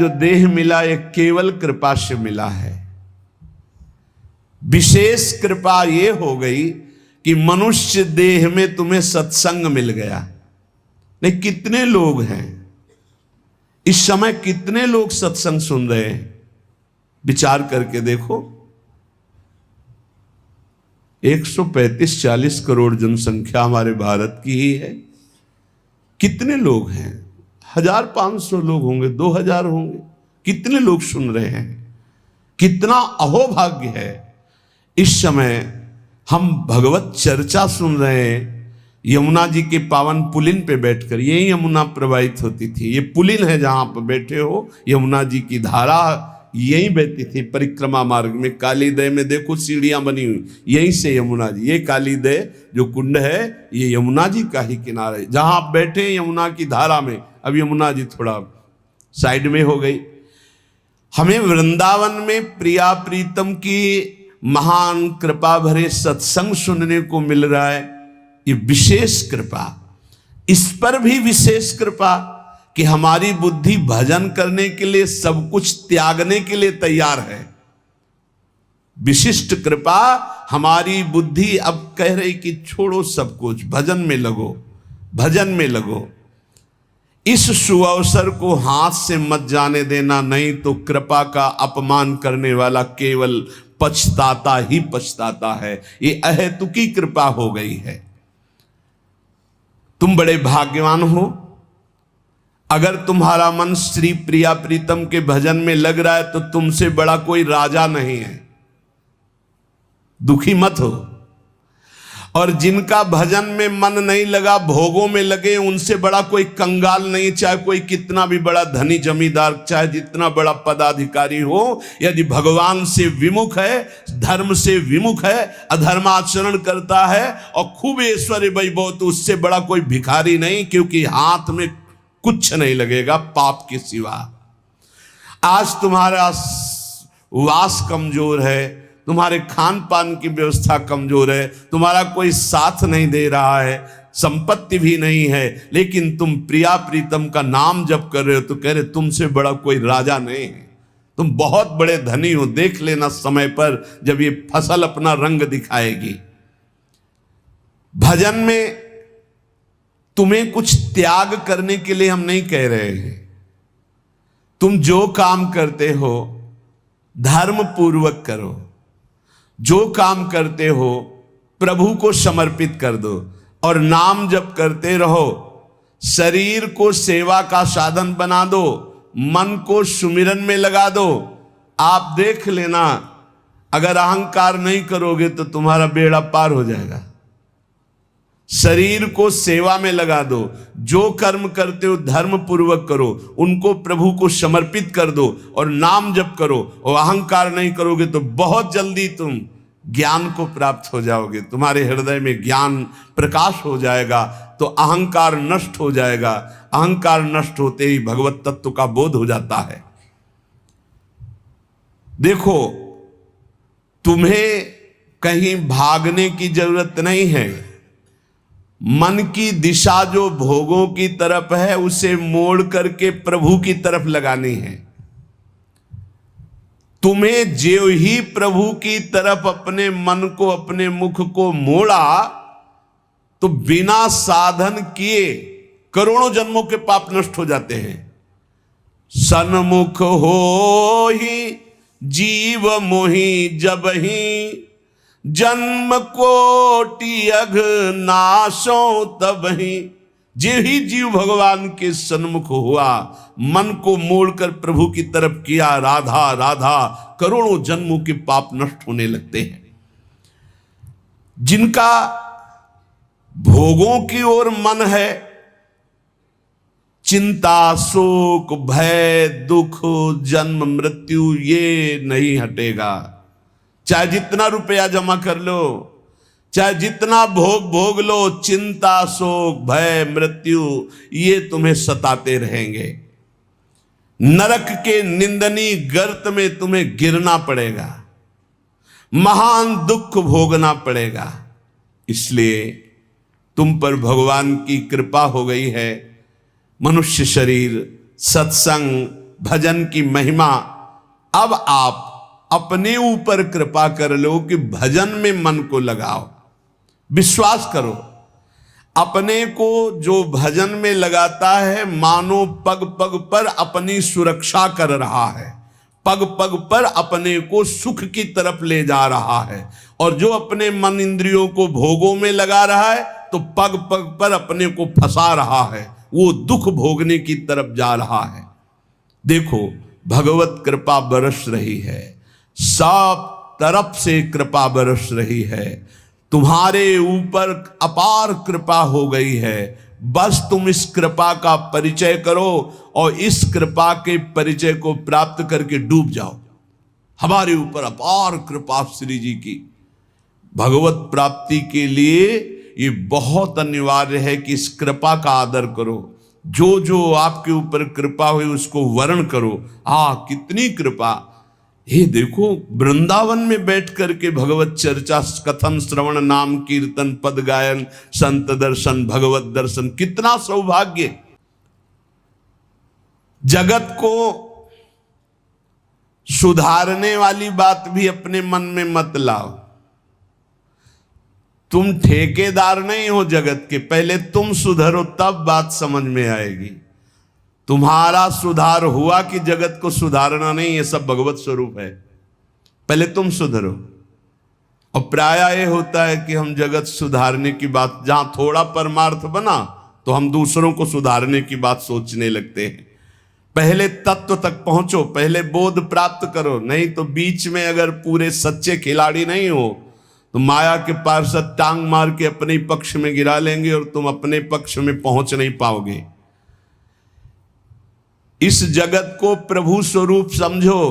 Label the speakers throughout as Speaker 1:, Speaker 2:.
Speaker 1: जो देह मिला ये केवल कृपा से मिला है। विशेष कृपा ये हो गई कि मनुष्य देह में तुम्हें सत्संग मिल गया। नहीं, कितने लोग हैं इस समय, कितने लोग सत्संग सुन रहे हैं? विचार करके देखो। 135-40 करोड़ जनसंख्या हमारे भारत की ही है। कितने लोग हैं? 1500 लोग होंगे, 2000 होंगे। कितने लोग सुन रहे हैं? कितना अहोभाग्य है। इस समय हम भगवत चर्चा सुन रहे हैं यमुना जी के पावन पुलिन पे बैठकर। यही यमुना प्रवाहित होती थी। ये पुलिन है जहां पर बैठे हो, यमुना जी की धारा यही बहती थी परिक्रमा मार्ग में। कालीदय में देखो सीढ़ियां बनी हुई, यहीं से यमुना जी। ये कालीदय जो कुंड है ये यमुना जी का ही किनारा है जहां आप बैठे यमुना की धारा में। अब यमुना जी थोड़ा साइड में हो गई। हमें वृंदावन में प्रिया प्रीतम की महान कृपा भरे सत्संग सुनने को मिल रहा है। ये विशेष कृपा। इस पर भी विशेष कृपा कि हमारी बुद्धि भजन करने के लिए, सब कुछ त्यागने के लिए तैयार है। विशिष्ट कृपा। हमारी बुद्धि अब कह रही कि छोड़ो सब कुछ, भजन में लगो, भजन में लगो। इस सुअवसर को हाथ से मत जाने देना, नहीं तो कृपा का अपमान करने वाला केवल पछताता ही पछताता है। ये अहेतुकी कृपा हो गई है। तुम बड़े भाग्यवान हो अगर तुम्हारा मन श्री प्रिया प्रीतम के भजन में लग रहा है, तो तुमसे बड़ा कोई राजा नहीं है। दुखी मत हो। और जिनका भजन में मन नहीं लगा, भोगों में लगे, उनसे बड़ा कोई कंगाल नहीं। चाहे कोई कितना भी बड़ा धनी जमींदार, चाहे जितना बड़ा पदाधिकारी हो, यदि भगवान से विमुख है, धर्म से विमुख है, अधर्माचरण करता है और खूब ऐश्वर्य वैभव, तो उससे बड़ा कोई भिखारी नहीं। क्योंकि हाथ में कुछ नहीं लगेगा पाप के सिवा। आज तुम्हारा वास कमजोर है, तुम्हारे खान पान की व्यवस्था कमजोर है, तुम्हारा कोई साथ नहीं दे रहा है, संपत्ति भी नहीं है, लेकिन तुम प्रिया प्रीतम का नाम जप कर रहे हो, तो कह रहे तुमसे बड़ा कोई राजा नहीं है। तुम बहुत बड़े धनी हो। देख लेना समय पर जब ये फसल अपना रंग दिखाएगी। भजन में तुम्हें कुछ त्याग करने के लिए हम नहीं कह रहे हैं। तुम जो काम करते हो धर्म पूर्वक करो। जो काम करते हो प्रभु को समर्पित कर दो और नाम जप करते रहो। शरीर को सेवा का साधन बना दो, मन को सुमिरन में लगा दो। आप देख लेना, अगर अहंकार नहीं करोगे तो तुम्हारा बेड़ा पार हो जाएगा। शरीर को सेवा में लगा दो। जो कर्म करते हो धर्म पूर्वक करो, उनको प्रभु को समर्पित कर दो और नाम जप करो। और अहंकार नहीं करोगे तो बहुत जल्दी तुम ज्ञान को प्राप्त हो जाओगे। तुम्हारे हृदय में ज्ञान प्रकाश हो जाएगा, तो अहंकार नष्ट हो जाएगा। अहंकार नष्ट होते ही भगवत तत्व का बोध हो जाता है। देखो, तुम्हें कहीं भागने की जरूरत नहीं है। मन की दिशा जो भोगों की तरफ है, उसे मोड़ करके प्रभु की तरफ लगानी है। तुम्हें जो ही प्रभु की तरफ अपने मन को, अपने मुख को मोड़ा, तो बिना साधन किए करोड़ों जन्मों के पाप नष्ट हो जाते हैं। सन्मुख हो ही जीव मोहि जब ही, जन्म कोटि अघ नाशो तब ही। जे ही जीव भगवान के सन्मुख हुआ, मन को मोड़कर प्रभु की तरफ किया, राधा राधा, करोड़ों जन्मों के पाप नष्ट होने लगते हैं। जिनका भोगों की ओर मन है, चिंता, शोक, भय, दुख, जन्म मृत्यु ये नहीं हटेगा। चाहे जितना रुपया जमा कर लो, चाहे जितना भोग भोग लो, चिंता, शोक, भय, मृत्यु ये तुम्हें सताते रहेंगे। नरक के निंदनीय गर्त में तुम्हें गिरना पड़ेगा, महान दुख भोगना पड़ेगा। इसलिए तुम पर भगवान की कृपा हो गई है। मनुष्य शरीर, सत्संग, भजन की महिमा। अब आप अपने ऊपर कृपा कर लो कि भजन में मन को लगाओ। विश्वास करो, अपने को जो भजन में लगाता है मानो पग पग पर अपनी सुरक्षा कर रहा है, पग पग पर अपने को सुख की तरफ ले जा रहा है। और जो अपने मन इंद्रियों को भोगों में लगा रहा है तो पग पग पर अपने को फंसा रहा है, वो दुख भोगने की तरफ जा रहा है। देखो, भगवत कृपा बरस रही है, सब तरफ से कृपा बरस रही है, तुम्हारे ऊपर अपार कृपा हो गई है। बस तुम इस कृपा का परिचय करो और इस कृपा के परिचय को प्राप्त करके डूब जाओ। हमारे ऊपर अपार कृपा श्री जी की। भगवत प्राप्ति के लिए ये बहुत अनिवार्य है कि इस कृपा का आदर करो। जो जो आपके ऊपर कृपा हुई उसको वर्ण करो। कितनी कृपा! ये देखो, वृंदावन में बैठ करके भगवत चर्चा, कथन, श्रवण, नाम कीर्तन, पद गायन, संत दर्शन, भगवत दर्शन, कितना सौभाग्य। जगत को सुधारने वाली बात भी अपने मन में मत लाओ। तुम ठेकेदार नहीं हो जगत के, पहले तुम सुधरो तब बात समझ में आएगी। तुम्हारा सुधार हुआ कि जगत को सुधारना नहीं, ये सब भगवत स्वरूप है। पहले तुम सुधरो। और प्रायः ये होता है कि हम जगत सुधारने की बात, जहां थोड़ा परमार्थ बना तो हम दूसरों को सुधारने की बात सोचने लगते हैं। पहले तत्व तक पहुंचो, पहले बोध प्राप्त करो, नहीं तो बीच में अगर पूरे सच्चे खिलाड़ी नहीं हो तो माया के पार्षद टांग मार के अपने पक्ष में गिरा लेंगे और तुम अपने पक्ष में पहुंच नहीं पाओगे। इस जगत को प्रभु स्वरूप समझो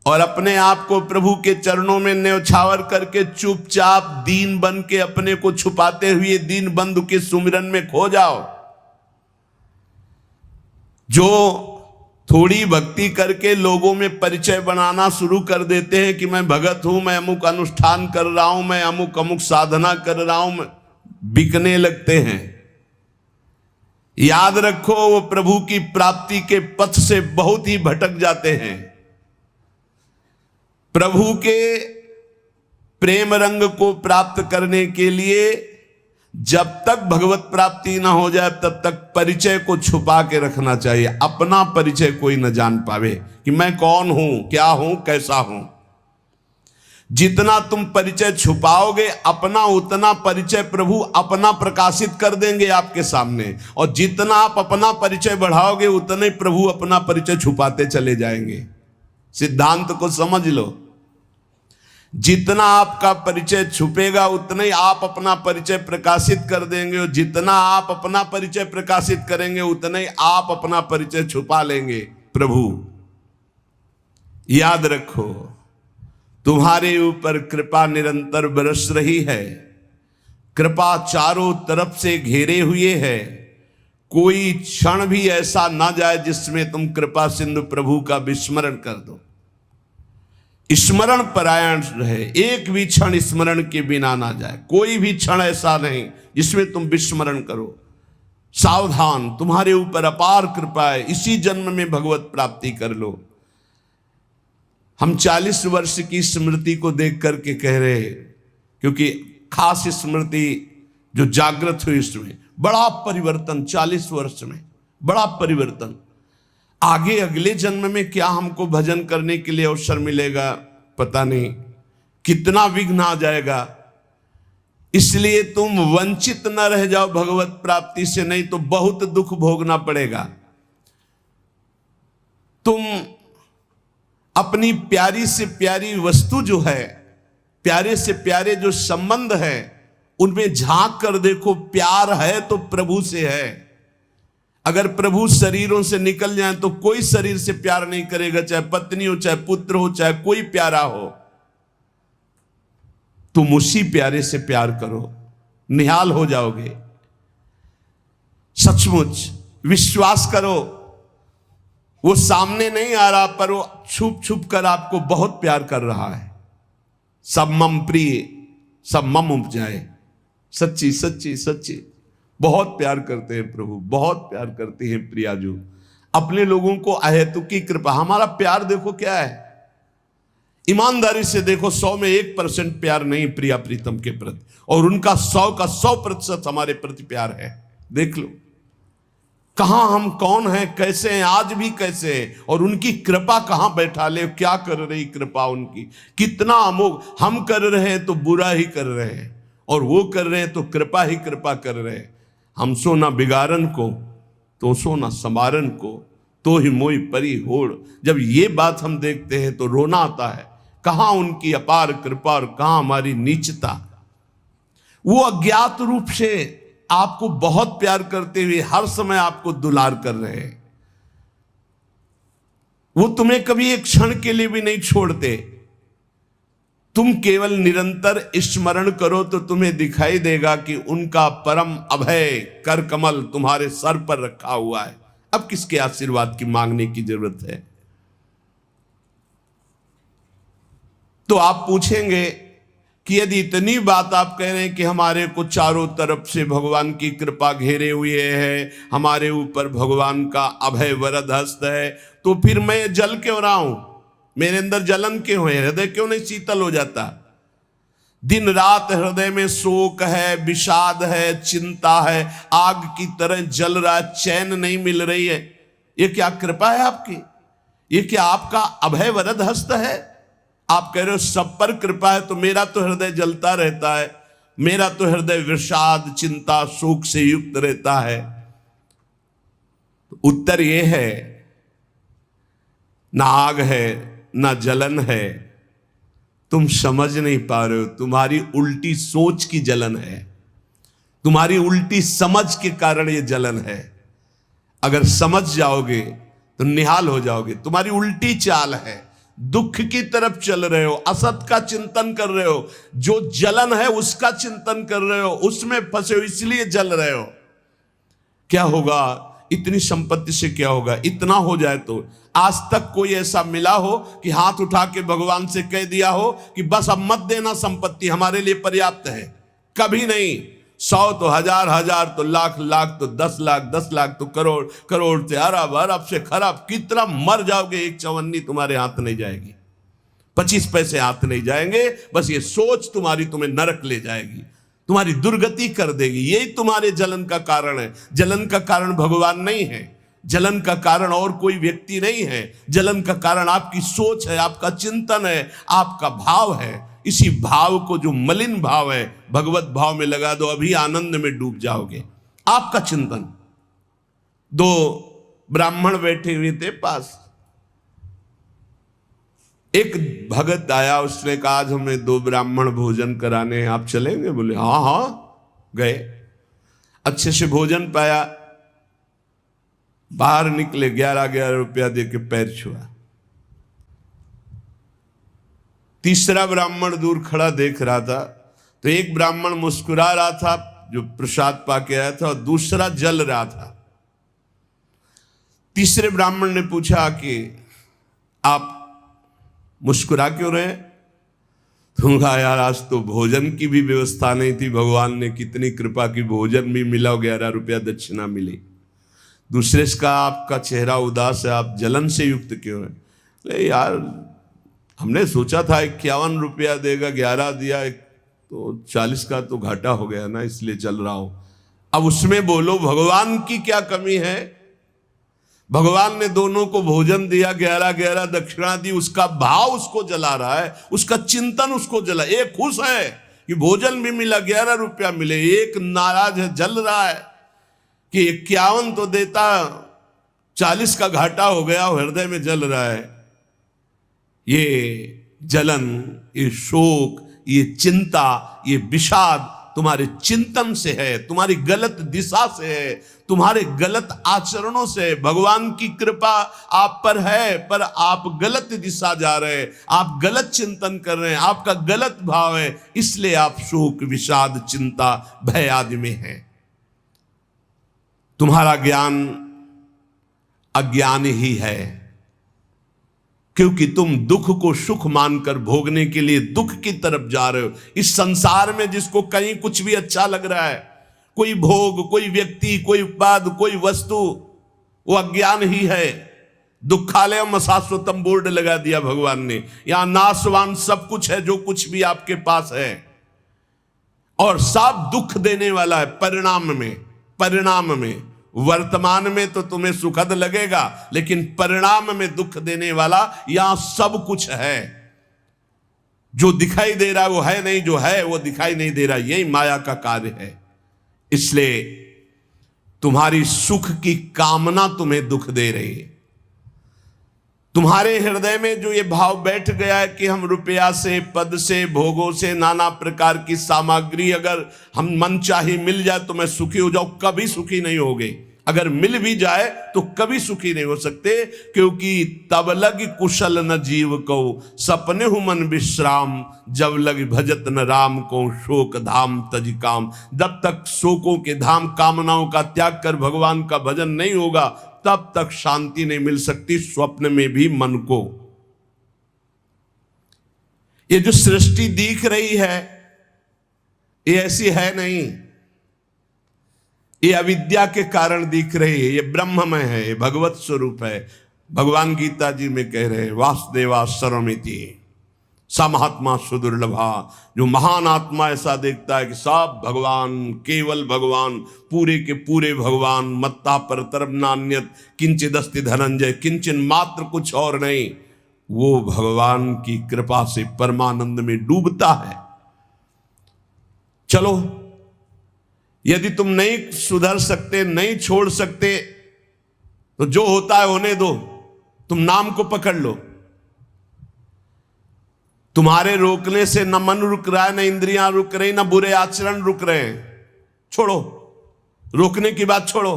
Speaker 1: और अपने आप को प्रभु के चरणों में न्यौछावर करके चुपचाप दीन बन के अपने को छुपाते हुए दीन बंधु के सुमिरन में खो जाओ। जो थोड़ी भक्ति करके लोगों में परिचय बनाना शुरू कर देते हैं कि मैं भगत हूं, मैं अमुक अनुष्ठान कर रहा हूं, मैं अमुक अमुक साधना कर रहा हूं, बिकने लगते हैं। याद रखो, वो प्रभु की प्राप्ति के पथ से बहुत ही भटक जाते हैं। प्रभु के प्रेम रंग को प्राप्त करने के लिए जब तक भगवत प्राप्ति ना हो जाए तब तक परिचय को छुपा के रखना चाहिए। अपना परिचय कोई न जान पावे कि मैं कौन हूं, क्या हूं, कैसा हूं। जितना तुम परिचय छुपाओगे अपना, उतना परिचय प्रभु अपना प्रकाशित कर देंगे आपके सामने। और जितना आप अपना परिचय बढ़ाओगे उतने प्रभु अपना परिचय छुपाते चले जाएंगे। सिद्धांत को समझ लो। जितना आपका परिचय छुपेगा उतना ही आप अपना परिचय प्रकाशित कर देंगे, और जितना आप अपना परिचय प्रकाशित करेंगे उतना ही आप अपना परिचय छुपा लेंगे। प्रभु याद रखो, तुम्हारे ऊपर कृपा निरंतर बरस रही है। कृपा चारों तरफ से घेरे हुए है। कोई क्षण भी ऐसा ना जाए जिसमें तुम कृपा सिंधु प्रभु का विस्मरण कर दो। स्मरण परायण रहे, एक भी क्षण स्मरण के बिना ना जाए। कोई भी क्षण ऐसा नहीं जिसमें तुम विस्मरण करो। सावधान, तुम्हारे ऊपर अपार कृपा है, इसी जन्म में भगवत प्राप्ति कर लो। हम 40 वर्ष की स्मृति को देख करके कह रहे हैं, क्योंकि खास स्मृति जो जागृत हुई इसमें बड़ा परिवर्तन, 40 वर्ष में बड़ा परिवर्तन। आगे अगले जन्म में क्या हमको भजन करने के लिए अवसर मिलेगा पता नहीं, कितना विघ्न आ जाएगा। इसलिए तुम वंचित न रह जाओ भगवत प्राप्ति से, नहीं तो बहुत दुख भोगना पड़ेगा। तुम अपनी प्यारी से प्यारी वस्तु जो है, प्यारे से प्यारे जो संबंध है, उनमें झांक कर देखो। प्यार है तो प्रभु से है। अगर प्रभु शरीरों से निकल जाए तो कोई शरीर से प्यार नहीं करेगा, चाहे पत्नी हो, चाहे पुत्र हो, चाहे कोई प्यारा हो। तुम उसी प्यारे से प्यार करो, निहाल हो जाओगे। सचमुच विश्वास करो, वो सामने नहीं आ रहा पर वो छुप छुप कर आपको बहुत प्यार कर रहा है। सब मम प्रिय, सब मम उपजाए। सच्ची सच्ची सच्ची बहुत प्यार करते हैं प्रभु, बहुत प्यार करती हैं प्रियाजू। अपने लोगों को अहेतुकी कृपा। हमारा प्यार देखो क्या है, ईमानदारी से देखो, 100 में 1% प्यार नहीं प्रिया प्रीतम के प्रति, और उनका 100 का 100% हमारे प्रति प्यार है। देख लो कहां हम कौन हैं, कैसे हैं, आज भी कैसे हैं, और उनकी कृपा कहां बैठा ले, क्या कर रही कृपा उनकी, कितना अमोघ। हम कर रहे हैं तो बुरा ही कर रहे हैं, और वो कर रहे हैं तो कृपा ही कृपा कर रहे हैं। हम सो ना बिगाड़न को तो सो ना संवारन को, तो ही मोई परी होड़। जब ये बात हम देखते हैं तो रोना आता है, कहां उनकी अपार कृपा और कहां हमारी नीचता। वो अज्ञात रूप से आपको बहुत प्यार करते हुए हर समय आपको दुलार कर रहे हैं। वो तुम्हें कभी एक क्षण के लिए भी नहीं छोड़ते। तुम केवल निरंतर स्मरण करो तो तुम्हें दिखाई देगा कि उनका परम अभय कर कमल तुम्हारे सर पर रखा हुआ है। अब किसके आशीर्वाद की मांगने की जरूरत है? तो आप पूछेंगे कि यदि इतनी बात आप कह रहे हैं कि हमारे को चारों तरफ से भगवान की कृपा घेरे हुए है, हमारे ऊपर भगवान का अभय वरद हस्त है, तो फिर मैं जल क्यों रहा हूं, मेरे अंदर जलन क्यों है, हृदय क्यों नहीं शीतल हो जाता? दिन रात हृदय में शोक है, विषाद है, चिंता है, आग की तरह जल रहा, चैन नहीं मिल रही है। ये क्या कृपा है आपकी? ये क्या आपका अभय वरद हस्त है? आप कह रहे हो सब पर कृपा है, तो मेरा तो हृदय जलता रहता है, मेरा तो हृदय विषाद चिंता शोक से युक्त रहता है। उत्तर यह है, ना आग है ना जलन है, तुम समझ नहीं पा रहे हो, तुम्हारी उल्टी सोच की जलन है, तुम्हारी उल्टी समझ के कारण ये जलन है। अगर समझ जाओगे तो निहाल हो जाओगे। तुम्हारी उल्टी चाल है, दुख की तरफ चल रहे हो, असत का चिंतन कर रहे हो, जो जलन है उसका चिंतन कर रहे हो, उसमें फंसे हो, इसलिए जल रहे हो। क्या होगा इतनी संपत्ति से? क्या होगा इतना हो जाए तो? आज तक कोई ऐसा मिला हो कि हाथ उठा के भगवान से कह दिया हो कि बस अब मत देना, संपत्ति हमारे लिए पर्याप्त है? कभी नहीं। 100 तो हजार, हजार तो लाख, लाख तो 10 लाख, 10 लाख तो करोड़, करोड़ से अरब, अरब से खरब। कितना मर जाओगे, एक चवन्नी तुम्हारे हाथ नहीं जाएगी, 25 पैसे हाथ नहीं जाएंगे। बस ये सोच तुम्हारी तुम्हें नरक ले जाएगी, तुम्हारी दुर्गति कर देगी। यही तुम्हारे जलन का कारण है। जलन का कारण भगवान नहीं है, जलन का कारण और कोई व्यक्ति नहीं है, जलन का कारण आपकी सोच है, आपका चिंतन है, आपका भाव है। इसी भाव को, जो मलिन भाव है, भगवत भाव में लगा दो, अभी आनंद में डूब जाओगे। आपका चिंतन। 2 ब्राह्मण बैठे हुए थे पास, एक भगत आया, उसने कहा आज हमें 2 ब्राह्मण भोजन कराने हैं, आप चलेंगे? बोले हाँ हाँ। गए, अच्छे से भोजन पाया, बाहर निकले, 11 रुपया दे के पैर छुआ। तीसरा ब्राह्मण दूर खड़ा देख रहा था, तो एक ब्राह्मण मुस्कुरा रहा था जो प्रसाद पाके आया था, और दूसरा जल रहा था। तीसरे ब्राह्मण ने पूछा कि आप मुस्कुरा क्यों रहे? तुम कहा यार आज तो भोजन की भी व्यवस्था नहीं थी, भगवान ने कितनी कृपा की, भोजन भी मिला, 11 रुपया दक्षिणा मिली। दूसरे का आपका चेहरा उदास है, आप जलन से युक्त क्यों है? ले यार हमने सोचा था 51 रुपया देगा, 11 दिया, तो 40 का तो घाटा हो गया ना, इसलिए चल रहा हूं। अब उसमें बोलो भगवान की क्या कमी है? भगवान ने दोनों को भोजन दिया, 11 दक्षिणा दी, उसका भाव उसको जला रहा है, उसका चिंतन उसको जला। एक खुश है कि भोजन भी मिला, 11 रुपया मिले, एक नाराज है, जल रहा है कि 51 तो देता, 40 का घाटा हो गया, हृदय में जल रहा है। ये जलन, ये शोक, ये चिंता, ये विषाद तुम्हारे चिंतन से है, तुम्हारी गलत दिशा से है, तुम्हारे गलत आचरणों से। भगवान की कृपा आप पर है, पर आप गलत दिशा जा रहे हैं, आप गलत चिंतन कर रहे हैं, आपका गलत भाव है, इसलिए आप शोक विषाद चिंता भय आदि में हैं। तुम्हारा ज्ञान अज्ञान ही है, क्योंकि तुम दुख को सुख मानकर भोगने के लिए दुख की तरफ जा रहे हो। इस संसार में जिसको कहीं कुछ भी अच्छा लग रहा है, कोई भोग, कोई व्यक्ति, कोई उत्पाद, कोई वस्तु, वो अज्ञान ही है। दुखालयम शाश्वतम बोर्ड लगा दिया भगवान ने, यहां नाशवान सब कुछ है जो कुछ भी आपके पास है, और सब दुख देने वाला है परिणाम में। वर्तमान में तो तुम्हें सुखद लगेगा, लेकिन परिणाम में दुख देने वाला यहां सब कुछ है। जो दिखाई दे रहा है वो है नहीं, जो है वो दिखाई नहीं दे रहा, यही माया का कार्य है। इसलिए तुम्हारी सुख की कामना तुम्हें दुख दे रही है। तुम्हारे हृदय में जो ये भाव बैठ गया है कि हम रुपया से, पद से, भोगों से, नाना प्रकार की सामग्री अगर हम मन चाही मिल जाए तो मैं सुखी हो जाऊं, कभी सुखी नहीं होगे। अगर मिल भी जाए तो कभी सुखी नहीं हो सकते, क्योंकि तब लग कुशल न जीव को, सपने हु मन विश्राम, जब लग भजत न राम को, शोक धाम तज काम। जब तक शोकों के धाम कामनाओं का त्याग कर भगवान का भजन नहीं होगा, तब तक शांति नहीं मिल सकती स्वप्न में भी मन को। ये जो सृष्टि दिख रही है ये ऐसी है नहीं, ये अविद्या के कारण दिख रही है, ये ब्रह्ममय है, ये भगवत स्वरूप है। भगवान गीता जी में कह रहे हैं वासुदेवा सर्वमिति स महात्मा सुदुर्लभा। जो महान आत्मा ऐसा देखता है कि सब भगवान, केवल भगवान, पूरे के पूरे भगवान, मत्ता परतरम नान्यत किंचिदस्ति धनंजय, किंचन मात्र कुछ और नहीं, वो भगवान की कृपा से परमानंद में डूबता है। चलो, यदि तुम नहीं सुधर सकते, नहीं छोड़ सकते, तो जो होता है होने दो, तुम नाम को पकड़ लो। तुम्हारे रोकने से न मन रुक रहा है, न इंद्रियां रुक रही, न बुरे आचरण रुक रहे हैं। छोड़ो, रोकने की बात छोड़ो,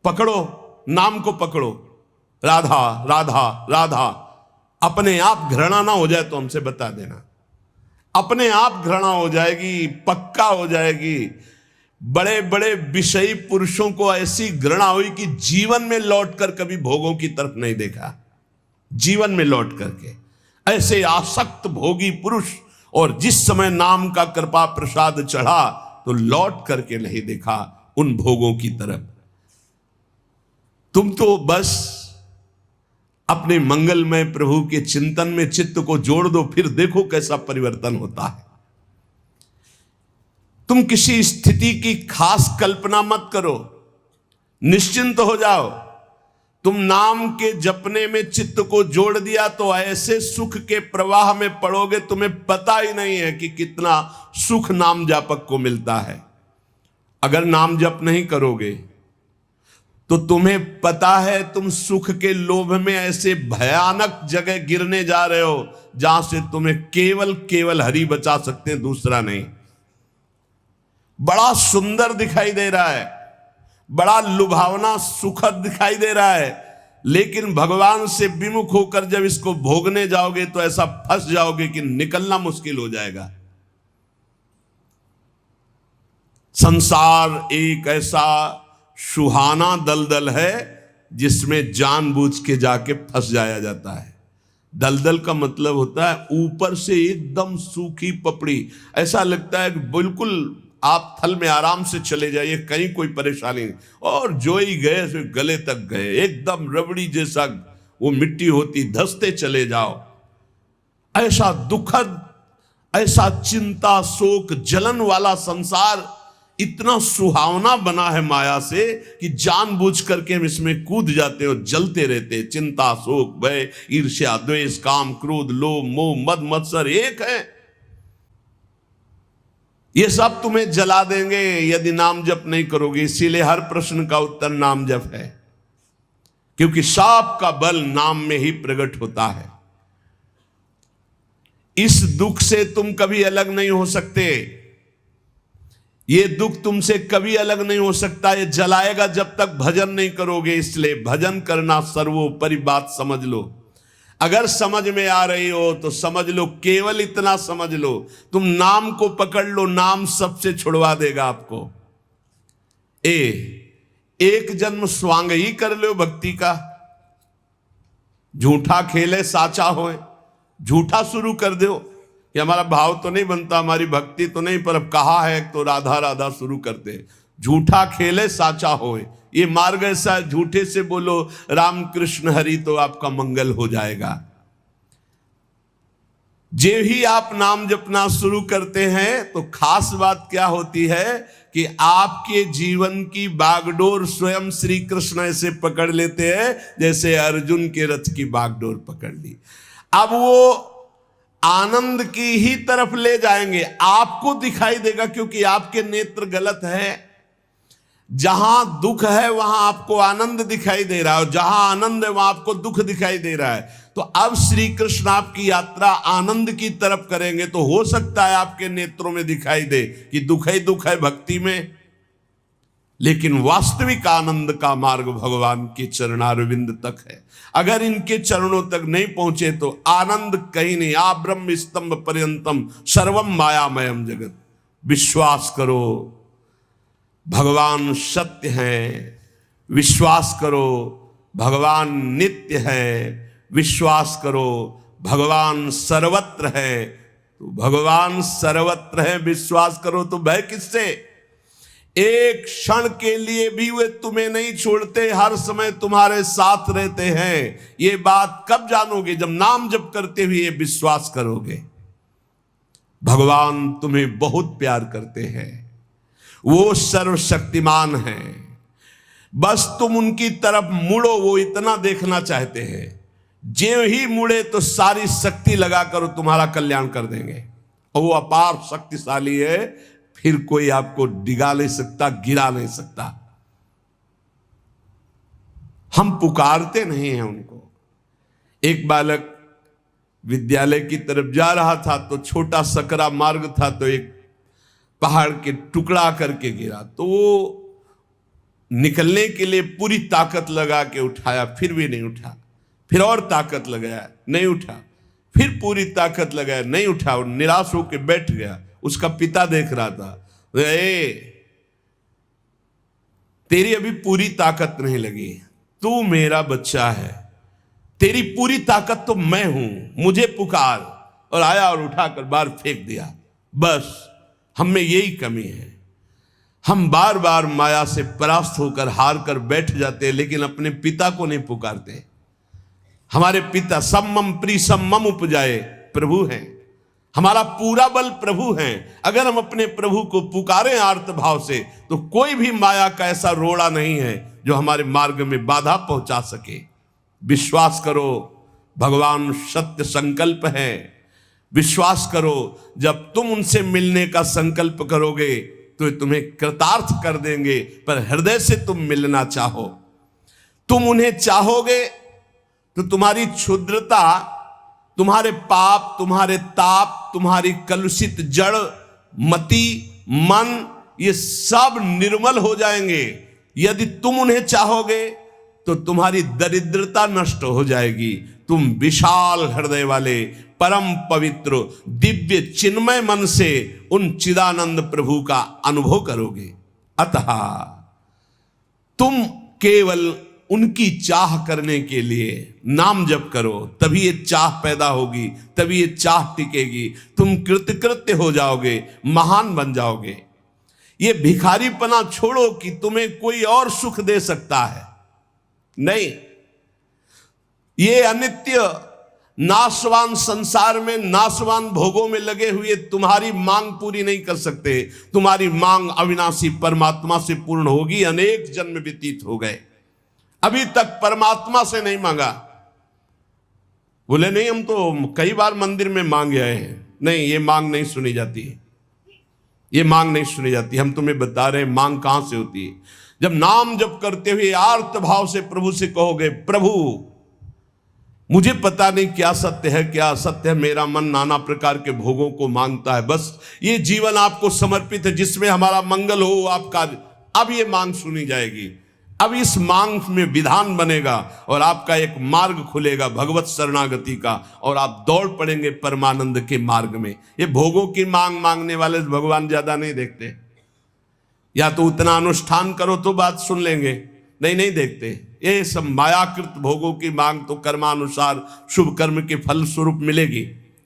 Speaker 1: पकड़ो, नाम को पकड़ो। राधा राधा राधा। अपने आप घृणा ना हो जाए तो हमसे बता देना, अपने आप घृणा हो जाएगी, पक्का हो जाएगी। बड़े बड़े विषयी पुरुषों को ऐसी घृणा हुई कि जीवन में लौटकर कभी भोगों की तरफ नहीं देखा, जीवन में लौट करके। ऐसे आसक्त भोगी पुरुष, और जिस समय नाम का कृपा प्रसाद चढ़ा तो लौट करके नहीं देखा उन भोगों की तरफ। तुम तो बस अपने मंगलमय प्रभु के चिंतन में चित्त को जोड़ दो, फिर देखो कैसा परिवर्तन होता है। तुम किसी स्थिति की खास कल्पना मत करो, निश्चिंत हो जाओ। तुम नाम के जपने में चित्त को जोड़ दिया तो ऐसे सुख के प्रवाह में पड़ोगे, तुम्हें पता ही नहीं है कि कितना सुख नाम जापक को मिलता है। अगर नाम जप नहीं करोगे तो तुम्हें पता है तुम सुख के लोभ में ऐसे भयानक जगह गिरने जा रहे हो जहां से तुम्हें केवल केवल हरि बचा सकते हैं, दूसरा नहीं। बड़ा सुंदर दिखाई दे रहा है, बड़ा लुभावना सुखद दिखाई दे रहा है, लेकिन भगवान से विमुख होकर जब इसको भोगने जाओगे तो ऐसा फंस जाओगे कि निकलना मुश्किल हो जाएगा। संसार एक ऐसा सुहाना दलदल है जिसमें जानबूझ के जाके फंस जाया जाता है। दलदल का मतलब होता है ऊपर से एकदम सूखी पपड़ी, ऐसा लगता है कि बिल्कुल आप थल में आराम से चले जाइए, कहीं कोई परेशानी नहीं, और जो ही गए सो गले तक गए, एकदम रबड़ी जैसा वो मिट्टी होती, धंसते चले जाओ। ऐसा दुखद, ऐसा चिंता शोक जलन वाला संसार इतना सुहावना बना है माया से कि जानबूझ करके हम इसमें कूद जाते और जलते रहते। चिंता शोक भय ईर्ष्या द्वेष काम क्रोध लोभ मोह मद मत्सर एक है, ये सब तुम्हें जला देंगे यदि नाम जप नहीं करोगे। इसीलिए हर प्रश्न का उत्तर नाम जप है, क्योंकि सब का बल नाम में ही प्रकट होता है। इस दुख से तुम कभी अलग नहीं हो सकते, ये दुख तुमसे कभी अलग नहीं हो सकता, ये जलाएगा जब तक भजन नहीं करोगे। इसलिए भजन करना सर्वोपरि बात समझ लो। अगर समझ में आ रही हो तो समझ लो, केवल इतना समझ लो, तुम नाम को पकड़ लो, नाम सबसे छुड़वा देगा आपको। एक जन्म स्वांग ही कर लो भक्ति का, झूठा खेले साचा होए, झूठा शुरू कर दो कि हमारा भाव तो नहीं बनता, हमारी भक्ति तो नहीं, पर अब कहा है तो राधा राधा शुरू करते, झूठा खेले साचा होए। ये मार्ग ऐसा है, झूठे से बोलो राम कृष्ण हरि तो आपका मंगल हो जाएगा। जे ही आप नाम जपना शुरू करते हैं तो खास बात क्या होती है कि आपके जीवन की बागडोर स्वयं श्री कृष्ण ऐसे पकड़ लेते हैं जैसे अर्जुन के रथ की बागडोर पकड़ ली। अब वो आनंद की ही तरफ ले जाएंगे, आपको दिखाई देगा क्योंकि आपके नेत्र गलत है। जहां दुख है वहां आपको आनंद दिखाई दे रहा है और जहां आनंद है वहां आपको दुख दिखाई दे रहा है। तो अब श्री कृष्ण आपकी यात्रा आनंद की तरफ करेंगे तो हो सकता है आपके नेत्रों में दिखाई दे कि दुख ही दुख है भक्ति में, लेकिन वास्तविक आनंद का मार्ग भगवान के चरणारविंद तक है। अगर इनके चरणों तक नहीं पहुंचे तो आनंद कहीं नहीं। आ ब्रह्म स्तंभ पर्यंतम सर्वम मायामयम जगत। विश्वास करो भगवान सत्य है, विश्वास करो भगवान नित्य है, विश्वास करो भगवान सर्वत्र है। तो भगवान सर्वत्र है, विश्वास करो तो भय किससे? एक क्षण के लिए भी वे तुम्हें नहीं छोड़ते, हर समय तुम्हारे साथ रहते हैं। ये बात कब जानोगे? जब नाम जप करते हुए विश्वास करोगे। भगवान तुम्हें बहुत प्यार करते हैं, वो सर्वशक्तिमान हैं। बस तुम उनकी तरफ मुड़ो, वो इतना देखना चाहते हैं। जो ही मुड़े तो सारी शक्ति लगाकर तुम्हारा कल्याण कर देंगे और वो अपार शक्तिशाली है, फिर कोई आपको डिगा नहीं सकता, गिरा नहीं सकता। हम पुकारते नहीं हैं उनको। एक बालक विद्यालय की तरफ जा रहा था तो छोटा सकरा मार्ग था, तो एक पहाड़ के टुकड़ा करके गिरा, तो वो निकलने के लिए पूरी ताकत लगा के उठाया, फिर भी नहीं उठा। फिर और ताकत लगाया, नहीं उठा। फिर पूरी ताकत लगाया, नहीं उठा और निराश होकर बैठ गया। उसका पिता देख रहा था, तेरी अभी पूरी ताकत नहीं लगी, तू मेरा बच्चा है, तेरी पूरी ताकत तो मैं हूं, मुझे पुकार। और आया और उठाकर बाहर फेंक दिया। बस हम में यही कमी है, हम बार बार माया से परास्त होकर हार कर बैठ जाते हैं, लेकिन अपने पिता को नहीं पुकारते। हमारे पिता सम्मम प्री सम्मम उपजाए प्रभु हैं, हमारा पूरा बल प्रभु हैं। अगर हम अपने प्रभु को पुकारें आर्त भाव से तो कोई भी माया का ऐसा रोड़ा नहीं है जो हमारे मार्ग में बाधा पहुंचा सके। विश्वास करो भगवान सत्य संकल्प है। विश्वास करो जब तुम उनसे मिलने का संकल्प करोगे तो तुम्हें कृतार्थ कर देंगे, पर हृदय से तुम मिलना चाहो। तुम उन्हें चाहोगे तो तुम्हारी क्षुद्रता, तुम्हारे पाप, तुम्हारे ताप, तुम्हारी कलुषित जड़ मति मन, ये सब निर्मल हो जाएंगे। यदि तुम उन्हें चाहोगे तो तुम्हारी दरिद्रता नष्ट हो जाएगी। तुम विशाल हृदय वाले परम पवित्र दिव्य चिन्मय मन से उन चिदानंद प्रभु का अनुभव करोगे। अतः तुम केवल उनकी चाह करने के लिए नाम जप करो, तभी ये चाह पैदा होगी, तभी ये चाह टिकेगी। तुम कृतकृत्य हो जाओगे, महान बन जाओगे। ये भिखारीपना छोड़ो कि तुम्हें कोई और सुख दे सकता है, नहीं। ये अनित्य नाशवान संसार में नाशवान भोगों में लगे हुए तुम्हारी मांग पूरी नहीं कर सकते। तुम्हारी मांग अविनाशी परमात्मा से पूर्ण होगी। अनेक जन्म व्यतीत हो गए, अभी तक परमात्मा से नहीं मांगा। बोले नहीं, हम तो कई बार मंदिर में मांग आए हैं। नहीं, ये मांग नहीं सुनी जाती, ये मांग नहीं सुनी जाती। हम तुम्हें बता रहे हैं मांग कहां से होती है। जब नाम जप करते हुए आर्त भाव से प्रभु से कहोगे, प्रभु मुझे पता नहीं क्या सत्य है क्या असत्य है, मेरा मन नाना प्रकार के भोगों को मांगता है, बस ये जीवन आपको समर्पित है जिसमें हमारा मंगल हो आपका। अब ये मांग सुनी जाएगी, अब इस मांग में विधान बनेगा और आपका एक मार्ग खुलेगा भगवत शरणागति का, और आप दौड़ पड़ेंगे परमानंद के मार्ग में। ये भोगों की मांग मांगने वाले भगवान ज्यादा नहीं देखते। या तो उतना अनुष्ठान करो तो बात सुन लेंगे, नहीं देखते। ये सब मायाकृत भोगों की मांग तो कर्मानुसार शुभ कर्म के फल स्वरूप मिलेगी।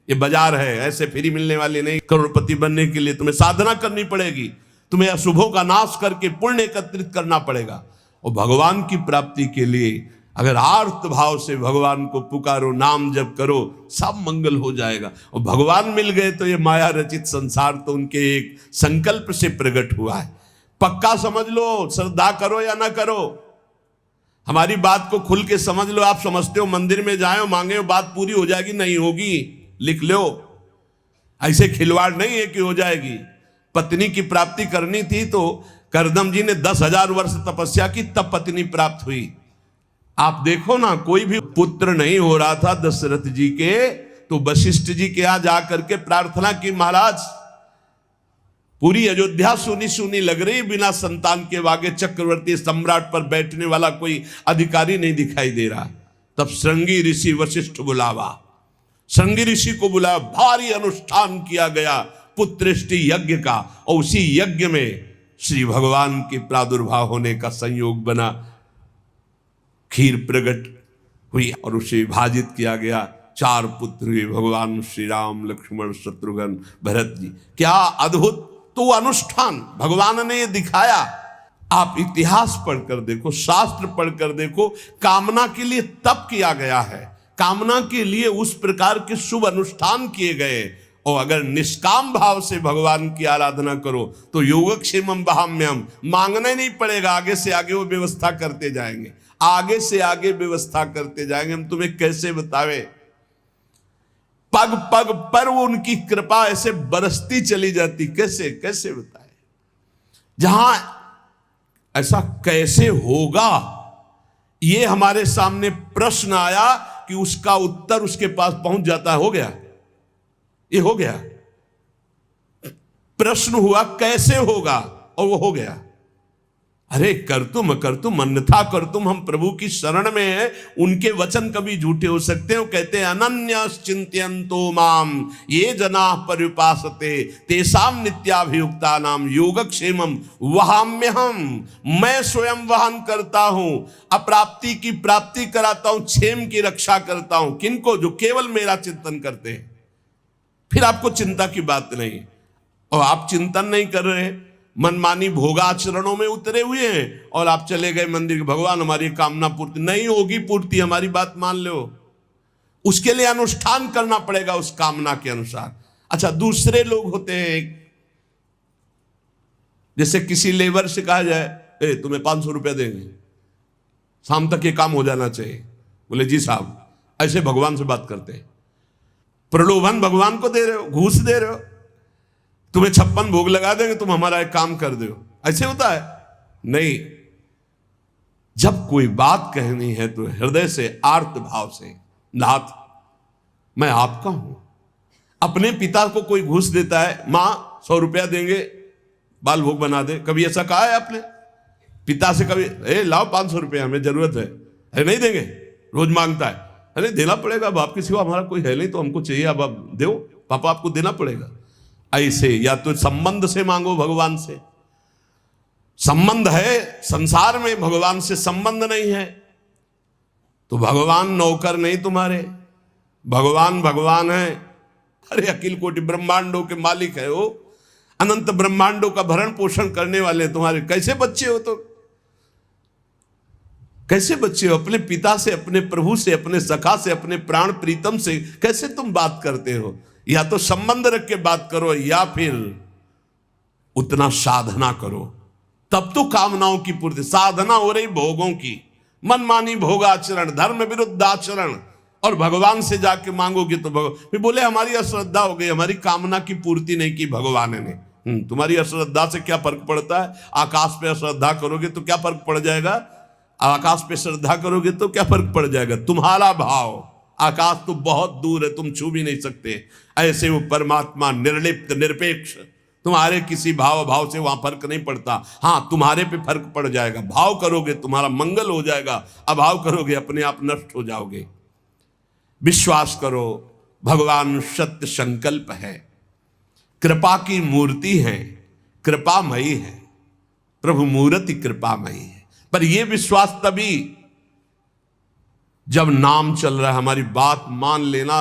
Speaker 1: ये बाजार है, ऐसे फ्री मिलने वाली नहीं। करोड़पति बनने के लिए तुम्हें साधना करनी पड़ेगी, तुम्हें अशुभों का नाश करके पुण्य एकत्रित करना पड़ेगा। और भगवान की प्राप्ति के लिए अगर आर्त भाव से भगवान को पुकारो, नाम जप करो, सब मंगल हो जाएगा। और भगवान मिल गए तो ये माया रचित संसार तो उनके एक संकल्प से प्रकट हुआ है। पक्का समझ लो, श्रद्धा करो या ना करो, हमारी बात को खुल के समझ लो। आप समझते हो मंदिर में जाए और मांगे बात पूरी हो जाएगी, नहीं होगी, लिख लो। ऐसे खिलवाड़ नहीं है कि हो जाएगी। पत्नी की प्राप्ति करनी थी तो करदम जी ने 10,000 वर्ष तपस्या की, तब पत्नी प्राप्त हुई। आप देखो ना, कोई भी पुत्र नहीं हो रहा था दशरथ जी के, तो वशिष्ठ जी के यहां जाकर के प्रार्थना की, महाराज पूरी अयोध्या सुनी सुनी लग रही, बिना संतान के वागे चक्रवर्ती सम्राट पर बैठने वाला कोई अधिकारी नहीं दिखाई दे रहा। तब श्रृंगी ऋषि वशिष्ठ बुलावा, श्रृंगी ऋषि को बुलाया, भारी अनुष्ठान किया गया पुत्रेष्टि यज्ञ का, और उसी यज्ञ में श्री भगवान के प्रादुर्भाव होने का संयोग बना। खीर प्रकट हुई और उसे विभाजित किया गया। 4 पुत्र हुए, भगवान श्री राम, लक्ष्मण, शत्रुघ्न, भरत जी। क्या अद्भुत तो अनुष्ठान भगवान ने ये दिखाया। आप इतिहास पढ़कर देखो, शास्त्र पढ़कर देखो, कामना के लिए तप किया गया है, कामना के लिए उस प्रकार के शुभ अनुष्ठान किए गए। और अगर निष्काम भाव से भगवान की आराधना करो तो योगक्षेमम वहाम्यम, मांगना नहीं पड़ेगा, आगे से आगे वो व्यवस्था करते जाएंगे, आगे से आगे व्यवस्था करते जाएंगे। हम तुम्हें कैसे बतावे, पग पग पर वो उनकी कृपा ऐसे बरसती चली जाती, कैसे कैसे बताए। जहां ऐसा कैसे होगा, ये हमारे सामने प्रश्न आया कि उसका उत्तर उसके पास पहुंच जाता है। हो गया, ये हो गया। प्रश्न हुआ कैसे होगा, और वो हो गया। अरे कर तुम अन्यथा कर तुम, हम प्रभु की शरण में हैं, उनके वचन कभी झूठे हो सकते हैं। वो कहते हैं अनन्यश्चिंत्यन्तो माम ये जना पर्युपासते तेषाम नित्याभियुक्ता नाम योगक्षेमम वहाम्यहम, मैं स्वयं वहन करता हूं, अप्राप्ति की प्राप्ति कराता हूं, क्षेम की रक्षा करता हूं। किनको? जो केवल मेरा चिंतन करते हैं। फिर आपको चिंता की बात नहीं, और आप चिंतन नहीं कर रहे, मनमानी भोगाचरणों में उतरे हुए हैं, और आप चले गए मंदिर, भगवान हमारी कामना पूर्ति नहीं होगी, पूर्ति हमारी बात मान लो, उसके लिए अनुष्ठान करना पड़ेगा उस कामना के अनुसार। अच्छा, दूसरे लोग होते हैं, जैसे किसी लेबर से कहा जाए तुम्हें 500 रुपया देंगे, शाम तक ये काम हो जाना चाहिए, बोले जी साहब, ऐसे भगवान से बात करते हैं। प्रलोभन भगवान को दे रहे हो, घूस दे रहे हो, तुम्हें 56 भोग लगा देंगे, तुम हमारा एक काम कर दो, ऐसे होता है? नहीं। जब कोई बात कहनी है तो हृदय से, आर्त भाव से, नाथ मैं आपका हूं। अपने पिता को कोई घूस देता है, मां 100 रुपया देंगे बाल भोग बना दे, कभी ऐसा कहा है आपने पिता से? कभी लाओ 500 रुपया, हमें जरूरत है, अरे नहीं देंगे, रोज मांगता है, अरे देना पड़ेगा, बाप के सिवा हमारा कोई है नहीं, तो हमको चाहिए, अब आप दो, पापा आपको देना पड़ेगा। ऐसे या तो संबंध से मांगो, भगवान से संबंध है, संसार में भगवान से संबंध नहीं है, तो भगवान नौकर नहीं तुम्हारे, भगवान भगवान है। अरे अखिल कोटि ब्रह्मांडों के मालिक है वो, अनंत ब्रह्मांडों का भरण पोषण करने वाले तुम्हारे कैसे बच्चे हो? तो कैसे बच्चे हो? अपने पिता से, अपने प्रभु से, अपने सखा से, अपने प्राण प्रीतम से कैसे तुम बात करते हो? या तो संबंध रख के बात करो, या फिर उतना साधना करो, तब तो कामनाओं की पूर्ति। साधना हो रही भोगों की, मनमानी भोगाचरण, धर्म विरुद्ध आचरण, और भगवान से जाके मांगोगे तो भगवान फिर बोले हमारी अश्रद्धा हो गई, हमारी कामना की पूर्ति नहीं की भगवान ने। तुम्हारी अश्रद्धा से क्या फर्क पड़ता है? आकाश पे अश्रद्धा करोगे तो क्या फर्क पड़ जाएगा? आकाश पे श्रद्धा करोगे तो क्या फर्क पड़ जाएगा? तुम्हारा भाव, आकाश तो बहुत दूर है, तुम छू भी नहीं सकते, ऐसे वो परमात्मा निर्लिप्त निरपेक्ष, तुम्हारे किसी भाव से वहां फर्क नहीं पड़ता। हाँ, तुम्हारे पे फर्क पड़ जाएगा, भाव करोगे तुम्हारा मंगल हो जाएगा, अभाव करोगे अपने आप नष्ट हो जाओगे। विश्वास करो, भगवान सत्य संकल्प है, कृपा की मूर्ति है, कृपामयी है, प्रभु मूर्ति कृपामयी है। पर यह विश्वास तभी जब नाम चल रहा है। हमारी बात मान लेना,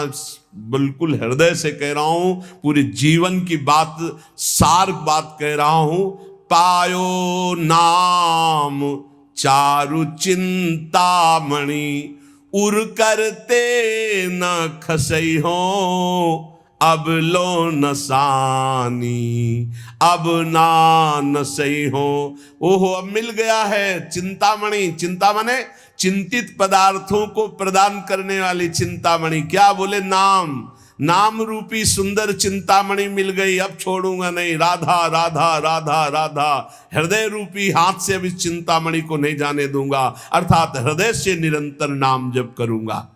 Speaker 1: बिल्कुल हृदय से कह रहा हूं, पूरे जीवन की बात, सार बात कह रहा हूं। पायो नाम चारु चिंतामणि, उर करते न खसई हो अब लो नसानी, अब ना नसई हो। ओहो अब मिल गया है चिंतामणि, चिंता माने चिंतित पदार्थों को प्रदान करने वाली चिंतामणि। क्या बोले? नाम, नाम रूपी सुंदर चिंतामणि मिल गई, अब छोड़ूंगा नहीं। राधा राधा राधा राधा, हृदय रूपी हाथ से अब इस चिंतामणि को नहीं जाने दूंगा, अर्थात हृदय से निरंतर नाम जप करूंगा।